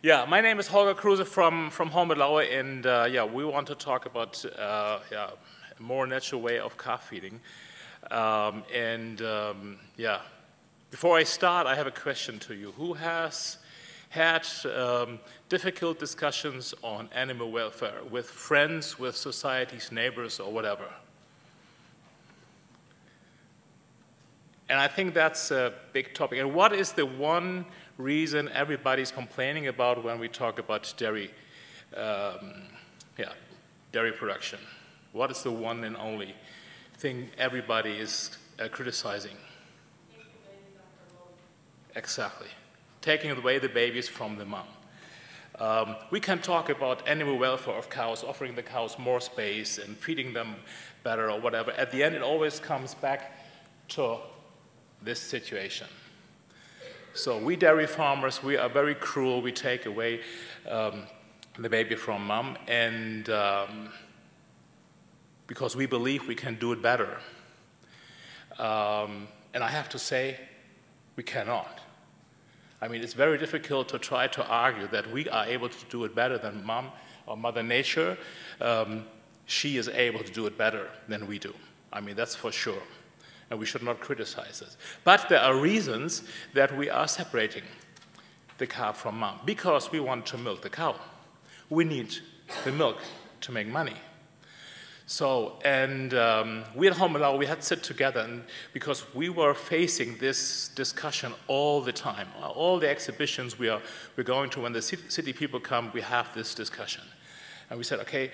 Yeah, my name is Holger Kruse from Hohenlohe, and yeah, we want to talk about yeah, a more natural way of calf feeding. Yeah, before I start, I have a question to you. Who has had difficult discussions on animal welfare with friends, with society's neighbors, or whatever? And I think that's a big topic. And what is the one reason everybody's complaining about when we talk about dairy, dairy production? What is the one and only thing everybody is criticizing? Exactly. Taking away the babies from the mom. We can talk about animal welfare of cows, offering the cows more space and feeding them better or whatever. At the end, it always comes back to this situation. So we dairy farmers, we are very cruel. We take away the baby from mom, and because we believe we can do it better. And I have to say, we cannot. I mean, it's very difficult to try to argue that we are able to do it better than mom or Mother Nature. She is able to do it better than we do. I mean, that's for sure. And we should not criticize this. But there are reasons that we are separating the calf from mom, because we want to milk the cow. We need the milk to make money. So, and we at Hohenlohe, we had to sit together, and because we were facing this discussion all the time. All the exhibitions we're going to, when the city people come, we have this discussion. And we said, okay,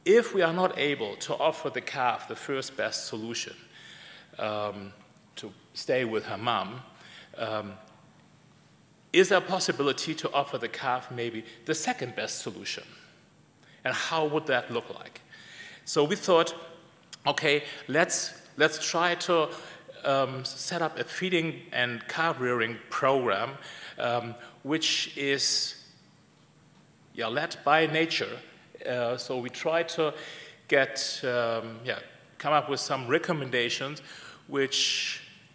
if we are not able to offer the calf the first best solution to stay with her mom, is there a possibility to offer the calf maybe the second best solution? And how would that look like? So we thought, okay, let's try to set up a feeding and calf rearing program which is led by nature. So we try to get, come up with some recommendations where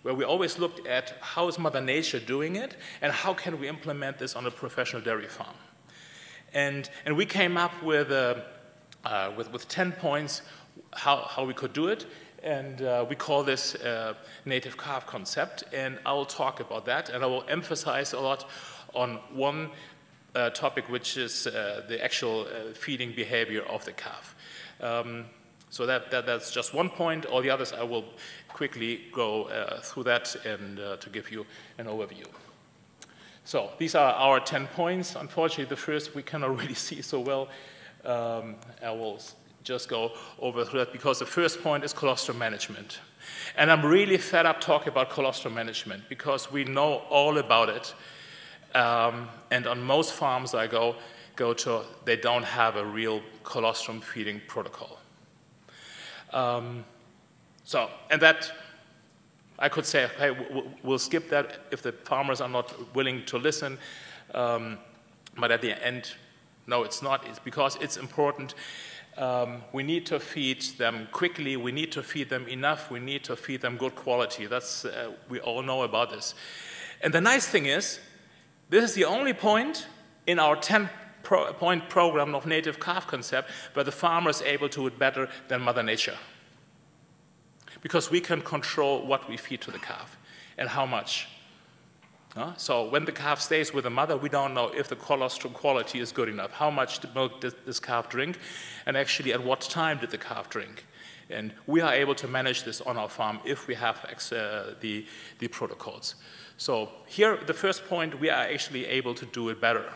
we always looked at how is Mother Nature doing it and how can we implement this on a professional dairy farm. And we came up with 10 points how we could do it, and we call this native calf concept, and I will talk about that, and I will emphasize a lot on one topic, which is the actual feeding behavior of the calf. So that's just one point. All the others I will quickly go through that and to give you an overview. So these are our 10 points. Unfortunately, the first we cannot really see so well. I will just go over through that because the first point is colostrum management. And I'm really fed up talking about colostrum management because we know all about it. And on most farms I go to, they don't have a real colostrum feeding protocol. And that, I could say, hey, we'll skip that if the farmers are not willing to listen. But at the end, no, it's not. It's because it's important. We need to feed them quickly. We need to feed them enough. We need to feed them good quality. That's, we all know about this. And the nice thing is, this is the only point in our 10-point program of native calf concept where the farmer is able to do it better than Mother Nature. Because we can control what we feed to the calf and how much. So when the calf stays with the mother, we don't know if the colostrum quality is good enough. How much milk did this calf drink? And actually, at what time did the calf drink? And we are able to manage this on our farm if we have the protocols. So here, the first point, we are actually able to do it better.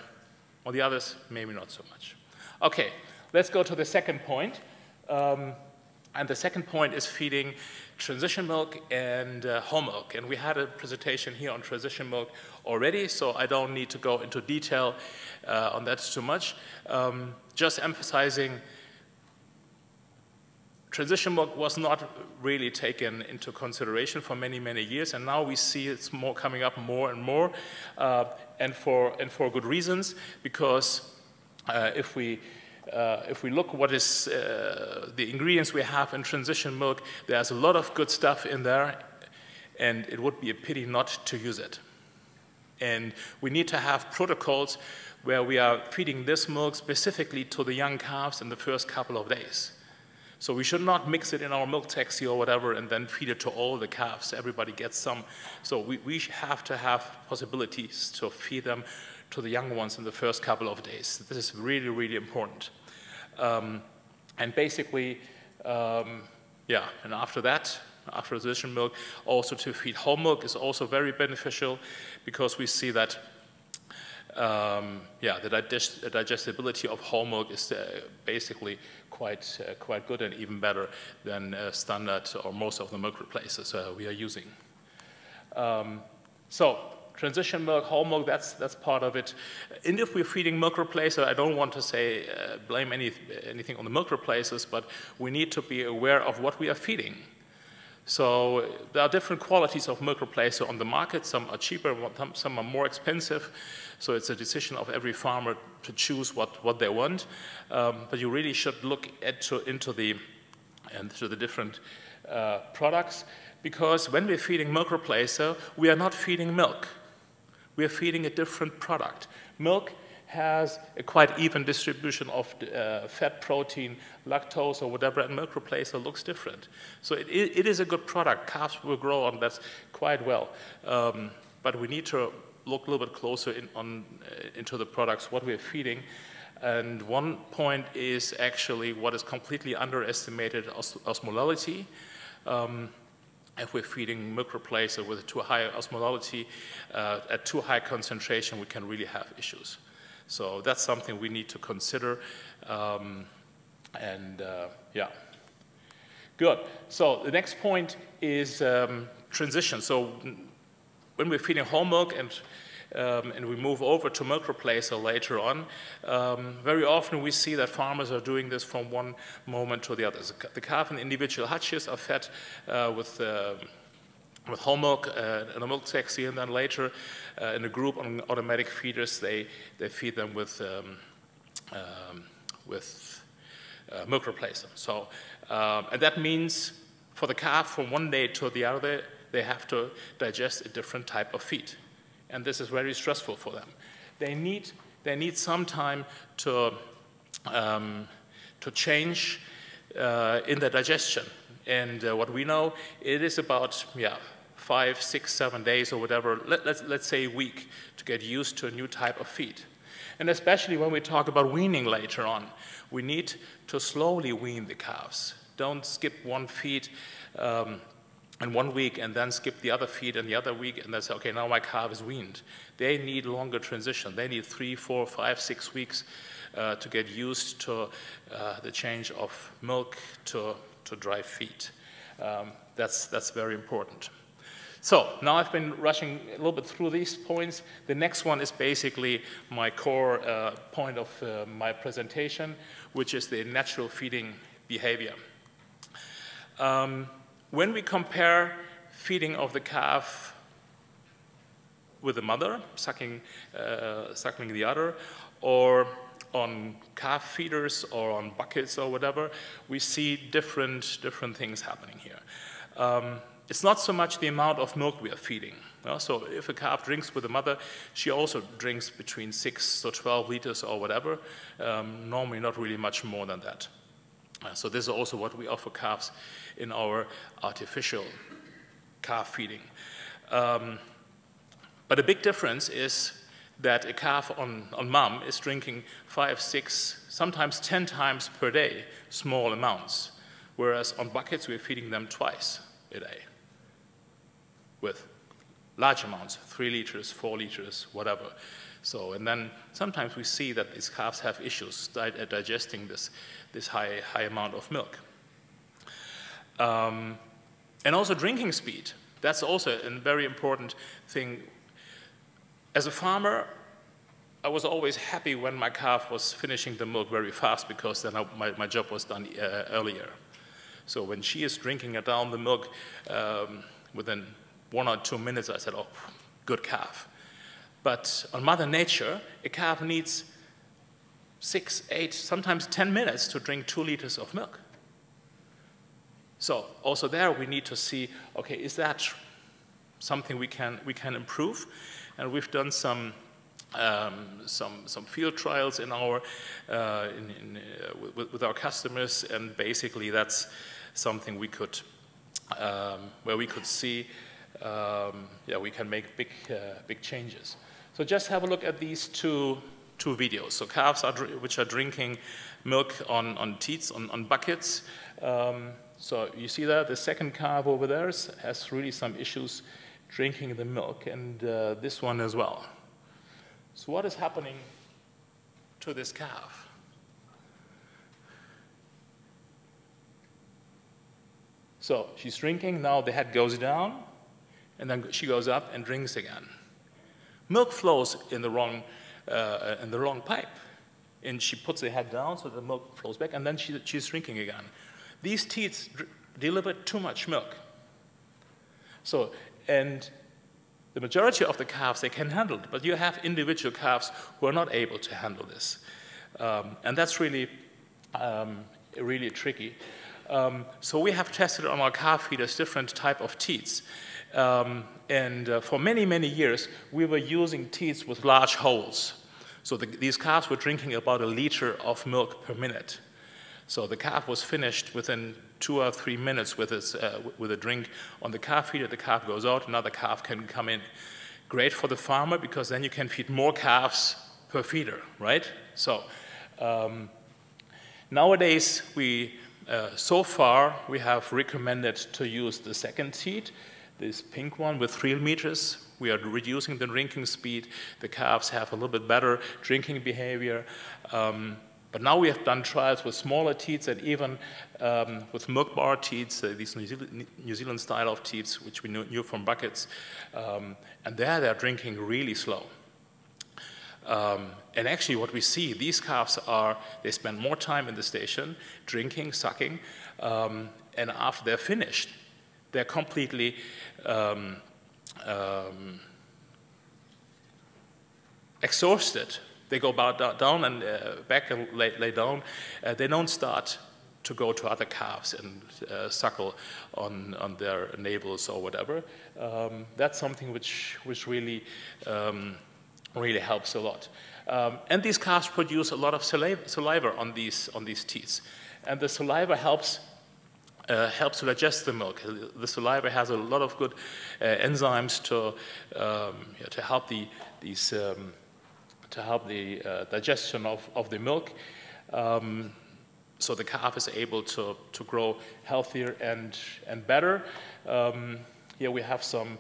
On the others, maybe not so much. Okay, let's go to the second point. And the second point is feeding transition milk and whole milk. And we had a presentation here on transition milk already, so I don't need to go into detail on that too much. Just emphasizing transition milk was not really taken into consideration for many, many years, and now we see it's coming up more and more, and for good reasons, because if we look what is the ingredients we have in transition milk, there's a lot of good stuff in there, and it would be a pity not to use it. And we need to have protocols where we are feeding this milk specifically to the young calves in the first couple of days. So we should not mix it in our milk taxi or whatever and then feed it to all the calves. Everybody gets some. So we have to have possibilities to feed them to the young ones in the first couple of days. This is really, really important. And basically, yeah, and after that, after transition milk, also to feed whole milk is also very beneficial because we see that yeah, the digestibility of whole milk is basically quite good and even better than standard or most of the milk replacers we are using. So transition milk, whole milk, that's part of it. And if we're feeding milk replacer, I don't want to say blame anything on the milk replacers, but we need to be aware of what we are feeding. So there are different qualities of milk replacer on the market. Some are cheaper, some are more expensive. So it's a decision of every farmer to choose what they want. But you really should look into the different products, because when we're feeding milk replacer, we are not feeding milk. We are feeding a different product. Milk has a quite even distribution of fat, protein, lactose, or whatever, and milk replacer looks different. So it is a good product. Calves will grow on that quite well. But we need to look a little bit closer into the products, what we're feeding. And one point is actually what is completely underestimated, osmolality. If we're feeding milk replacer with too high osmolality, at too high concentration, we can really have issues. So that's something we need to consider. Yeah. Good. So the next point is transition. So when we're feeding whole milk and we move over to milk replacer later on, very often we see that farmers are doing this from one moment to the other. The calf and individual hutches are fed with whole milk in a milk taxi, and then later in a group on automatic feeders, they feed them with milk replacer. So, and that means for the calf, from one day to the other, they have to digest a different type of feed. And this is very stressful for them. They need some time to change in their digestion. And what we know, it is about 5, 6, 7 days or whatever, let's say a week, to get used to a new type of feed. And especially when we talk about weaning later on, we need to slowly wean the calves. Don't skip one feed in 1 week and then skip the other feed in the other week and then say, okay, now my calf is weaned. They need longer transition. They need 3, 4, 5, 6 weeks to get used to the change of milk to dry feed. That's very important. So now I've been rushing a little bit through these points. The next one is basically my core point of my presentation, which is the natural feeding behavior. When we compare feeding of the calf with the mother, suckling the udder, or on calf feeders or on buckets or whatever, we see different things happening here. It's not so much the amount of milk we are feeding. So if a calf drinks with the mother, she also drinks between 6 to 12 liters or whatever, normally not really much more than that. So this is also what we offer calves in our artificial calf feeding. But a big difference is that a calf on mom is drinking 5, 6, sometimes 10 times per day, small amounts, whereas on buckets we're feeding them twice a day with large amounts, 3 liters, 4 liters, whatever. So, and then sometimes we see that these calves have issues digesting this high amount of milk. And also drinking speed. That's also a very important thing. As a farmer, I was always happy when my calf was finishing the milk very fast, because then my job was done earlier. So when she is drinking down the milk within 1 or 2 minutes, I said, oh, good calf. But on Mother Nature, a calf needs 6, 8, sometimes 10 minutes to drink 2 liters of milk. So also there we need to see, okay, is that something we can improve? And we've done some field trials in our with our customers, and basically that's something we could where we could see we can make big changes. So just have a look at these two videos. So calves which are drinking milk on teats, on buckets. So you see that the second calf over there has really some issues drinking the milk, and this one as well. So what is happening to this calf? So she's drinking, now the head goes down, and then she goes up and drinks again. Milk flows in the wrong pipe, and she puts the head down so the milk flows back, and then she's drinking again. These teats deliver too much milk. So, and the majority of the calves, they can handle it, but you have individual calves who are not able to handle this. And that's really, really tricky. So we have tested on our calf feeders different type of teats. And for many, many years, we were using teats with large holes. So these calves were drinking about 1 liter of milk per minute. So the calf was finished within 2 or 3 minutes with a drink on the calf feeder. The calf goes out, another calf can come in. Great for the farmer, because then you can feed more calves per feeder, right? So nowadays, so far, we have recommended to use the second teat, this pink one with 3 meters. We are reducing the drinking speed. The calves have a little bit better drinking behavior. But now we have done trials with smaller teats and even with milk bar teats, these New Zealand style of teats, which we knew from buckets. And there they're drinking really slow. And actually what we see, these calves they spend more time in the station, drinking, sucking, and after they're finished, they're completely exhausted. They go down and back and lay down. They don't start to go to other calves and suckle on their navels or whatever. That's something which really really helps a lot. And these calves produce a lot of saliva on these teats, and the saliva helps to digest the milk. The saliva has a lot of good enzymes to help the digestion of the milk. So the calf is able to grow healthier and better. Here we have some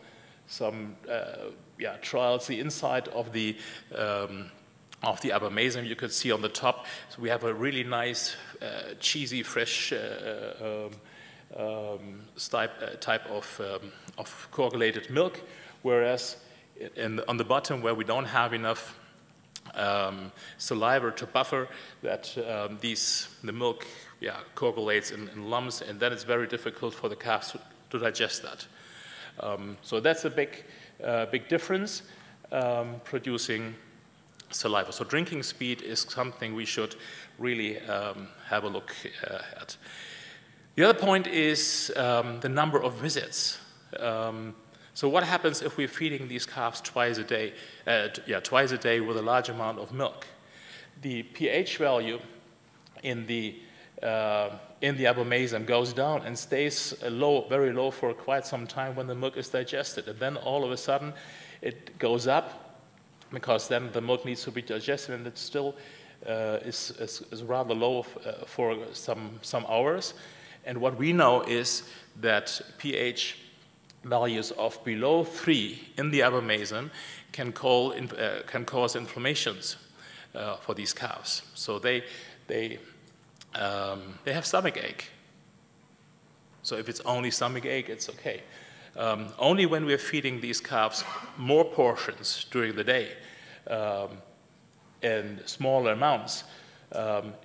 trials. The inside of the abomasum you could see on the top. So we have a really nice, cheesy, fresh type of coagulated milk, whereas on the bottom, where we don't have enough saliva to buffer that, the milk coagulates in lumps, and then it's very difficult for the calves to digest that. So that's a big difference, producing saliva. So drinking speed is something we should really have a look at. The other point is the number of visits. So what happens if we're feeding these calves twice a day with a large amount of milk? The pH value in the abomasum goes down and stays very low for quite some time when the milk is digested. And then all of a sudden it goes up, because then the milk needs to be digested, and it still is rather low for some hours. And what we know is that pH values of below 3 in the abomasum can cause inflammations for these calves. So they have stomach ache. So if it's only stomach ache, it's okay. Only when we're feeding these calves more portions during the day and smaller amounts,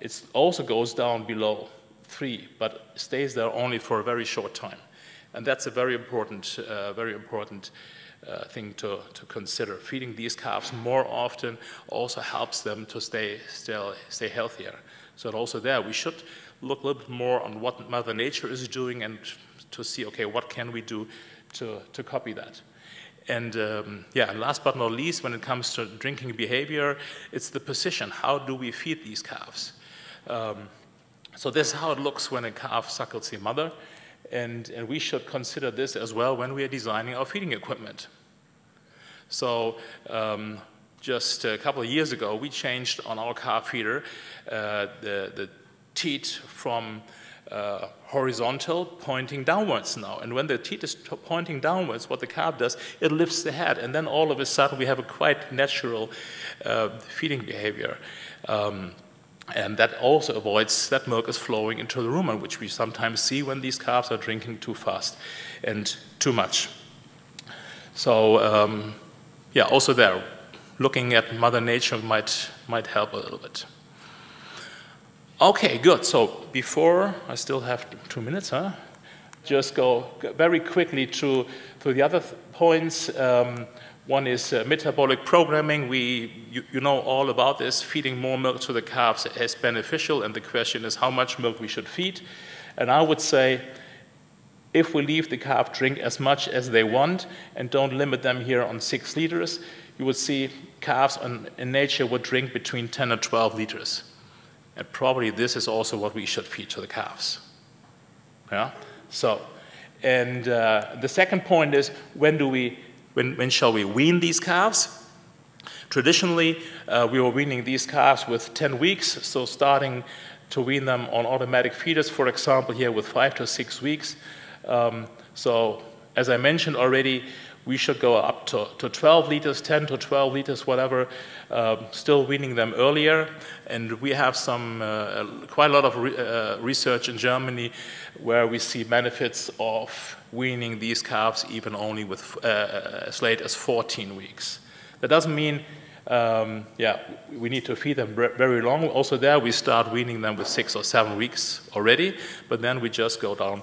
it also goes down below 3, but stays there only for a very short time. And that's a very important thing to consider. Feeding these calves more often also helps them to stay healthier. So also there, we should look a little bit more on what Mother Nature is doing and to see, okay, what can we do to copy that. And yeah, last but not least, when it comes to drinking behavior, it's the position. How do we feed these calves? So this is how it looks when a calf suckles the mother. And we should consider this as well when we are designing our feeding equipment. So just a couple of years ago, we changed on our calf feeder the teat from horizontal pointing downwards now. And when the teat is pointing downwards, what the calf does, it lifts the head. And then all of a sudden, we have a quite natural feeding behavior. And that also avoids that milk is flowing into the rumen, which we sometimes see when these calves are drinking too fast and too much. So yeah, also there, looking at Mother Nature might help a little bit. Okay, good. So before, I still have 2 minutes, huh? Just go very quickly to the other points. One is metabolic programming. You know all about this. Feeding more milk to the calves is beneficial, and the question is how much milk we should feed. And I would say if we leave the calf drink as much as they want and don't limit them here on 6 liters, you would see calves in nature would drink between 10 and 12 liters. And probably this is also what we should feed to the calves. Yeah? So, and the second point is when shall we wean these calves? Traditionally, we were weaning these calves with 10 weeks, so starting to wean them on automatic feeders, for example, here with 5 to 6 weeks. So, as I mentioned already, we should go up to 12 liters, 10 to 12 liters, whatever, still weaning them earlier. And we have quite a lot of research in Germany where we see benefits of weaning these calves even only with as late as 14 weeks. That doesn't mean, yeah, we need to feed them very long. Also there, we start weaning them with 6 or 7 weeks already, but then we just go down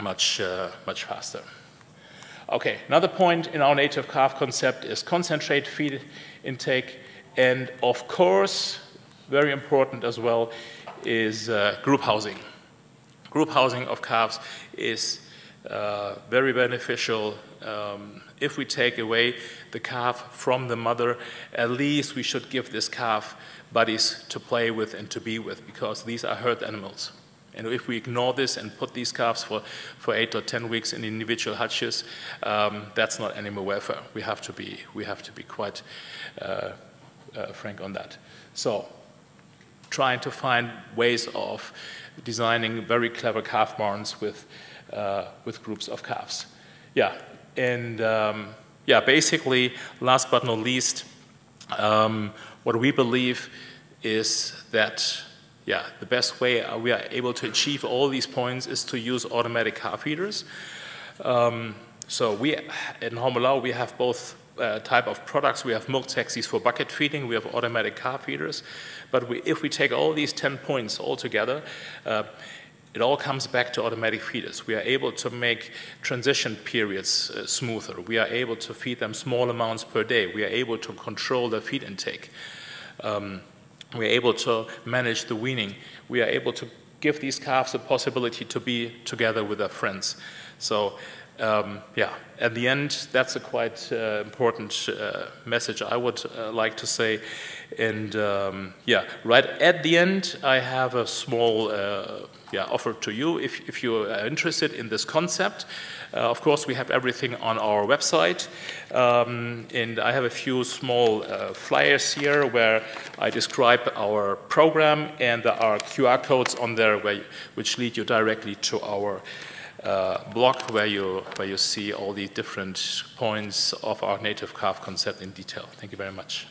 much faster. Okay, another point in our native calf concept is concentrate feed intake, and of course, very important as well, is group housing. Group housing of calves is very beneficial. If we take away the calf from the mother, at least we should give this calf buddies to play with and to be with, because these are herd animals. And if we ignore this and put these calves for 8 or 10 weeks in individual hutches, that's not animal welfare. We have to be quite frank on that. So, trying to find ways of designing very clever calf barns with groups of calves. Yeah, and yeah, basically, last but not least, what we believe is that yeah, the best way we are able to achieve all these points is to use automatic calf feeders. So we, in Hormelau, we have both type of products. We have milk taxis for bucket feeding. We have automatic calf feeders. But if we take all these 10 points all together, it all comes back to automatic feeders. We are able to make transition periods smoother. We are able to feed them small amounts per day. We are able to control their feed intake. We are able to manage the weaning. We are able to give these calves the possibility to be together with their friends. So, yeah, at the end, that's a quite important message I would like to say. And yeah, right at the end, I have a small yeah, offer to you if you are interested in this concept. Of course, we have everything on our website, and I have a few small flyers here where I describe our program, and there are QR codes on there which lead you directly to our blog where you see all the different points of our native calf concept in detail. Thank you very much.